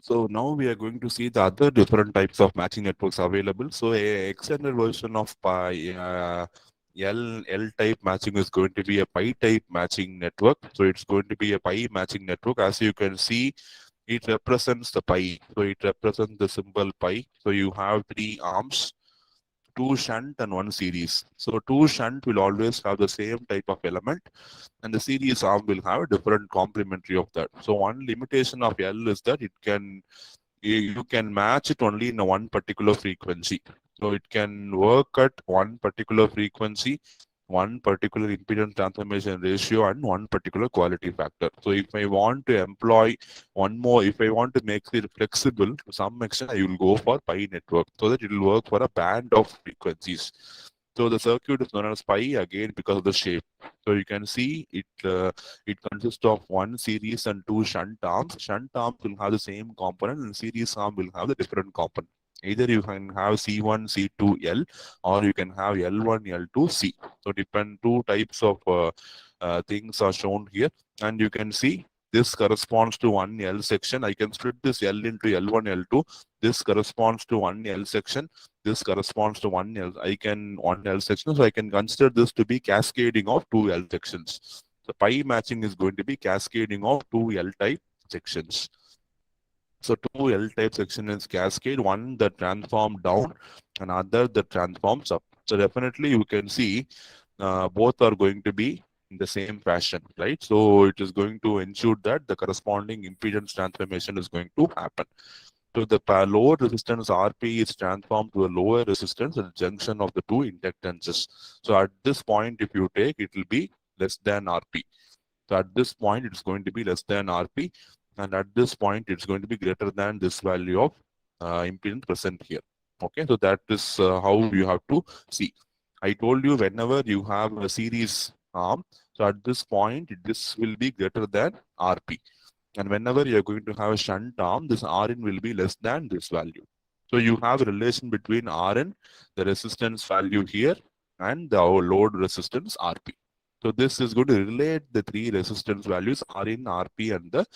So now we are going to see the other different types of matching networks available. So a extended version of L type matching is going to be a pi type matching network. So it's going to be a pi matching network. As you can see, it represents the pi. So it represents the symbol pi. So you have three arms, two shunt and one series. So two shunt will always have the same type of element, and the series arm will have a different complementary of that. So one limitation of L is that it can you can match it only in a one particular frequency. So it can work at one particular frequency, one particular impedance transformation ratio, and one particular quality factor. So if I want to employ one more, if I want to make it flexible to some extent, I will go for pi network so that it will work for a band of frequencies. So the circuit is known as pi again because of the shape. So you can see it consists of one series and two shunt arms. Shunt arms will have the same component, and series arm will have the different component. Either you can have C1, C2, L, or you can have L1, L2, C. So depend two types of things are shown here, and you can see this corresponds to one L section. I can split this L into L1, L2. This corresponds to one L section. This corresponds to one L section. So I can consider this to be cascading of two L sections. So pi matching is going to be cascading of two L type sections. So two L type section is cascade, one that transform down, and other that transforms up. So definitely you can see both are going to be in the same fashion, right? So it is going to ensure that the corresponding impedance transformation is going to happen. So the lower resistance RP is transformed to a lower resistance at the junction of the two inductances. So at this point, if you take, it will be less than RP. So at this point, it's going to be less than RP. And at this point, it's going to be greater than this value of impedance present here. Okay, so that is how you have to see. I told you whenever you have a series arm, so at this point, this will be greater than RP. And whenever you're going to have a shunt arm, this Rn will be less than this value. So you have a relation between Rn, the resistance value here, and the load resistance Rp. So this is going to relate the three resistance values Rin, Rp, and the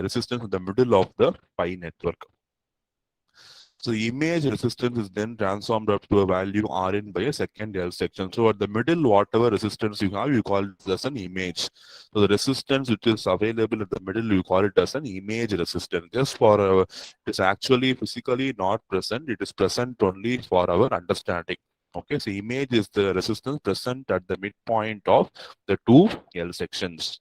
resistance in the middle of the pi network. So image resistance is then transformed up to a value Rin by a second L section. So at the middle, whatever resistance you have, you call it as an image. So the resistance which is available at the middle, you call it as an image resistance. Just for it is actually physically not present. It is present only for our understanding. Okay, so image is the resistance present at the midpoint of the two L sections.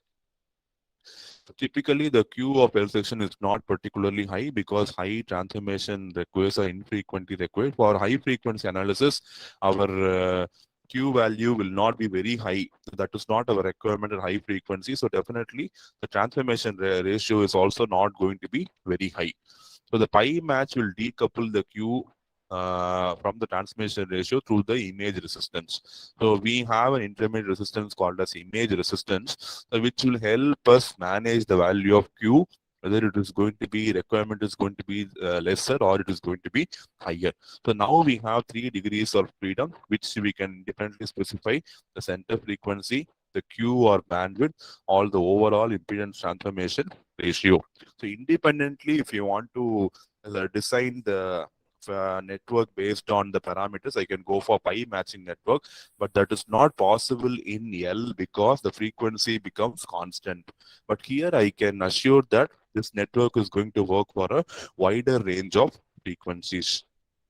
Typically, the Q of L section is not particularly high because high transformation requires are infrequently required. For high frequency analysis, our Q value will not be very high. That is not our requirement at high frequency. So definitely the transformation ratio is also not going to be very high. So the pi match will decouple the Q from the transmission ratio through the image resistance. So we have an intermediate resistance called as image resistance, which will help us manage the value of Q, whether it is going to be requirement is going to be lesser or it is going to be higher. So now we have 3 degrees of freedom, which we can differently specify the center frequency, the Q or bandwidth, or the overall impedance transformation ratio. So independently, if you want to design the network based on the parameters, I can go for pi matching network, but that is not possible in L because the frequency becomes constant. But here I can assure that this network is going to work for a wider range of frequencies.